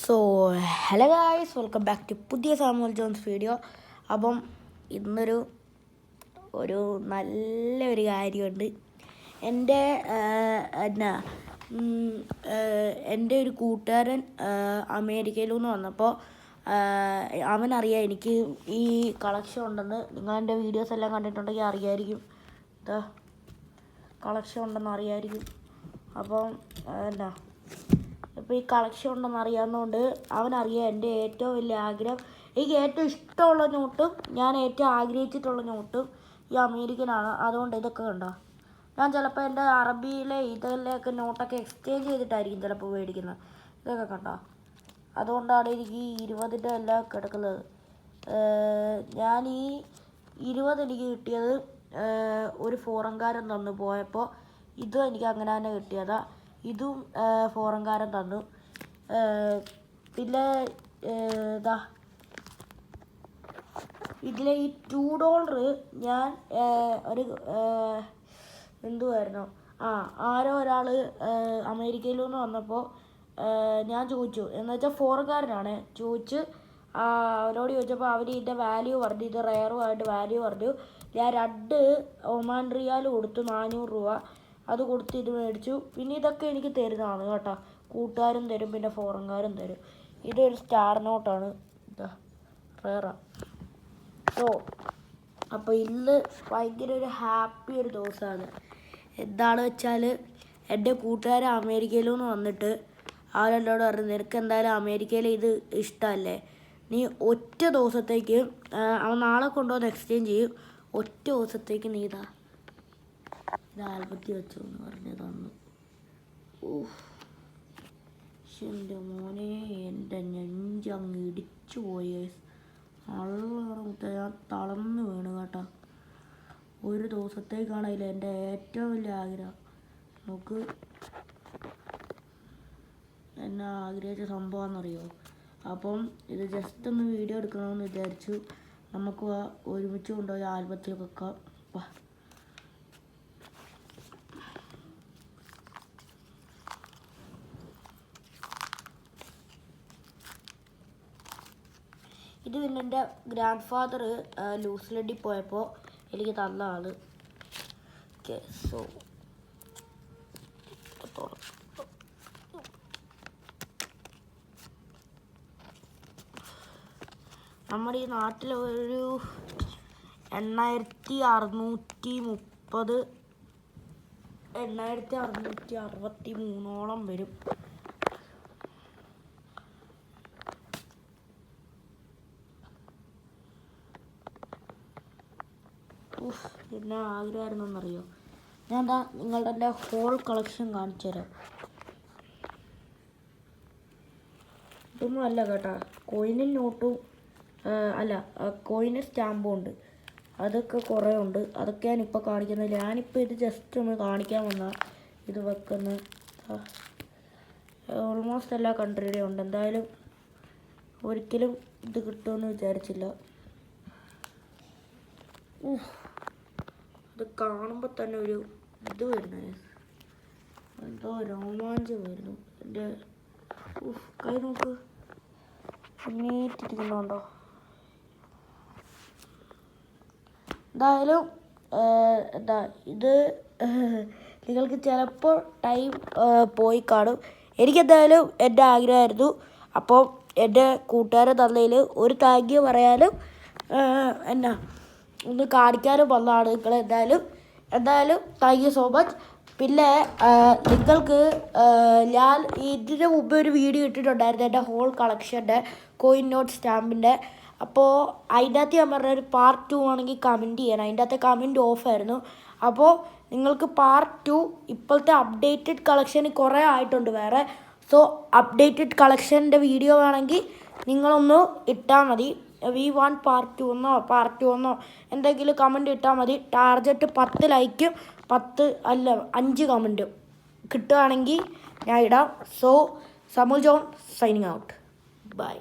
So hello guys, welcome back to പുതിയ Samuel Johns video. അപ്പം ഇന്നൊരു നല്ലൊരു കാര്യമുണ്ട്. എൻ്റെ എൻ്റെ ഒരു കൂട്ടുകാരൻ അമേരിക്കയിൽ നിന്ന് വന്നപ്പോൾ അവനറിയാം എനിക്ക് ഈ കളക്ഷൻ ഉണ്ടെന്ന്. നിങ്ങൾ എൻ്റെ വീഡിയോസ് എല്ലാം കണ്ടിട്ടുണ്ടെങ്കിൽ അറിയായിരിക്കും. കളക്ഷൻ ഉണ്ടെന്ന് അറിയായിരിക്കും. അപ്പം ഇപ്പോൾ ഈ കളക്ഷൻ ഉണ്ടെന്ന് അറിയാവുന്നതുകൊണ്ട് അവനറിയാം എൻ്റെ ഏറ്റവും വലിയ ആഗ്രഹം, എനിക്ക് ഏറ്റവും ഇഷ്ടമുള്ള നോട്ടും ഞാൻ ഏറ്റവും ആഗ്രഹിച്ചിട്ടുള്ള നോട്ടും ഈ അമേരിക്കനാണ്. അതുകൊണ്ട് ഇതൊക്കെ കണ്ടോ, ഞാൻ ചിലപ്പോൾ എൻ്റെ അറബിയിലെ ഇതിലേക്ക് നോട്ടൊക്കെ എക്സ്ചേഞ്ച് ചെയ്തിട്ടായിരിക്കും ചിലപ്പോൾ മേടിക്കുന്നത്. ഇതൊക്കെ കണ്ടോ, അതുകൊണ്ടാണ് എനിക്ക് ഈ 20ൻ്റെ എല്ലാം കിടക്കുന്നത്. ഞാൻ ഈ 20 എനിക്ക് കിട്ടിയത് ഒരു ഫോറൻകാരൻ തന്നു പോയപ്പോൾ. ഇതും എനിക്ക് അങ്ങനെ തന്നെ കിട്ടിയതാണ്. ഇതും ഫോറൻകാരൻ തന്നു. പിന്നെ ഇതിലെ ഈ $2 ഞാൻ ഒരു എന്തുവായിരുന്നു, ആരോ ഒരാൾ അമേരിക്കയിൽ നിന്ന് വന്നപ്പോൾ ഞാൻ ചോദിച്ചു, എന്ന് വെച്ചാൽ ഫോറൻകാരനാണ്. അവരോട് ചോദിച്ചപ്പോൾ അവർ ഇതിൻ്റെ വാല്യൂ പറഞ്ഞു, ഇത് റെയറുമായിട്ട് വാല്യൂ പറഞ്ഞു. ഞാൻ 2 ഒമാൻ റിയാൽ കൊടുത്തു, 400 രൂപ അത് കൊടുത്ത് ഇത് മേടിച്ചു. പിന്നെ ഇതൊക്കെ എനിക്ക് തരുന്നതാണ് കേട്ടോ, കൂട്ടുകാരും തരും, പിന്നെ ഫോറൻകാരും തരും. ഇതൊരു സ്റ്റാർ നോട്ടാണ്, റെയറാണ്. സോ അപ്പോൾ ഇന്ന് ഭയങ്കര ഒരു ഹാപ്പി ഒരു ദിവസമാണ്. എന്താണെന്ന് വെച്ചാൽ എൻ്റെ കൂട്ടുകാരൻ അമേരിക്കയിൽ നിന്ന് വന്നിട്ട് അവരെന്നോട് പറഞ്ഞു, നിനക്ക് എന്തായാലും അമേരിക്കയിൽ ഇത് ഇഷ്ടമല്ലേ, നീ ഒറ്റ ദിവസത്തേക്ക് അവൻ നാളെ കൊണ്ടുവന്ന് എക്സ്ചേഞ്ച് ചെയ്യും, ഒറ്റ ദിവസത്തേക്ക് നീ ഇത് ആൽബത്തി വെച്ചു എന്ന് പറഞ്ഞ് തന്നു. എൻ്റെ മോനെ, എൻ്റെ നെഞ്ചങ്ങ് ഇടിച്ചു പോയി. അള്ളാഹ്, ഞാൻ തളർന്ന് വീണു കേട്ടോ. ഒരു ദിവസത്തേക്കാണെങ്കിലും എൻ്റെ ഏറ്റവും വലിയ ആഗ്രഹം. നമുക്ക് എന്നെ ആഗ്രഹിച്ച സംഭവമാണെന്നറിയോ. അപ്പം ഇത് ജസ്റ്റ് ഒന്ന് വീഡിയോ എടുക്കണമെന്ന് വിചാരിച്ചു. നമുക്ക് ഒരുമിച്ച് കൊണ്ടുപോയി ആൽബത്തിൽ വെക്കാം. ഇത് പിന്നെ എൻ്റെ ഗ്രാൻഡ് ഫാദർ ന്യൂസിലൻഡിൽ പോയപ്പോൾ എനിക്ക് തന്ന ആള്. ഓക്കെ, സോ നമ്മുടെ ഈ നാട്ടിൽ ഒരു 8663 വരും. പിന്നെ ആഗ്രഹമായിരുന്നറിയോ, ഞാൻ നിങ്ങളുടെ എൻ്റെ ഹോൾ കളക്ഷൻ കാണിച്ചു തരാം. ഇതൊന്നും അല്ല കേട്ടോ, കോയിനും നോട്ടും അല്ല, കോയിനും സ്റ്റാമ്പും ഉണ്ട്. അതൊക്കെ കുറേ ഉണ്ട്, അതൊക്കെ ഞാനിപ്പോൾ കാണിക്കുന്നില്ല. ഞാനിപ്പോൾ ഇത് ജസ്റ്റ് ഒന്ന് കാണിക്കാൻ വന്നാൽ ഇത് വെക്കുന്ന ഓൾമോസ്റ്റ് എല്ലാ കൺട്രിയുടെയും ഉണ്ട്. എന്തായാലും ഒരിക്കലും ഇത് കിട്ടുമെന്ന് വിചാരിച്ചില്ല. അത് കാണുമ്പോൾ തന്നെ ഒരു ഇത് വരുന്നു, എന്തോ രോമാഞ്ചം വരുന്നു. എൻ്റെ കൈ നോക്ക്, നീറ്റിരിക്കുന്നുണ്ടോ. എന്തായാലും ഇത് നിങ്ങൾക്ക് ചിലപ്പോൾ ടൈം പോയി കാണും. എനിക്കെന്തായാലും എൻ്റെ ആഗ്രഹമായിരുന്നു. അപ്പോൾ എൻ്റെ കൂട്ടുകാരെ തന്നതിൽ ഒരു താങ്ക് യു പറയാനും ഒന്ന് കാണിക്കാനും വന്നതാണ് നിങ്ങൾ. എന്തായാലും താങ്ക് യു സോ മച്ച്. പിന്നെ നിങ്ങൾക്ക് ഞാൻ ഇതിന് മുമ്പ് ഒരു വീഡിയോ ഇട്ടിട്ടുണ്ടായിരുന്നു എൻ്റെ ഹോൾ കളക്ഷൻ്റെ കോയിൻ നോട്ട് സ്റ്റാമ്പിൻ്റെ. അപ്പോൾ അതിൻ്റെ അകത്ത് ഞാൻ പറഞ്ഞ ഒരു പാർട്ട് 2 ആണെങ്കിൽ കമൻറ്റ് ചെയ്യണം. അതിൻ്റെ അകത്ത് കമൻറ്റ് ഓഫായിരുന്നു. അപ്പോൾ നിങ്ങൾക്ക് പാർട്ട് 2 ഇപ്പോഴത്തെ അപ്ഡേറ്റഡ് കളക്ഷൻ കുറേ ആയിട്ടുണ്ട് വേറെ. സോ അപ്ഡേറ്റഡ് കളക്ഷൻ്റെ വീഡിയോ വേണമെങ്കിൽ നിങ്ങളൊന്ന് ഇട്ടാൽ മതി. വി വാണ്ട് പാർട്ട് 2 എന്നോ പാർട്ട് 2 എന്നോ എന്തെങ്കിലും കമൻറ്റ് ഇട്ടാൽ മതി. ടാർഗറ്റ് 10 ലൈക്കും 5 കമൻറ്റും കിട്ടുകയാണെങ്കിൽ ഞാൻ ഇടാം. So Samuel John signing out. By.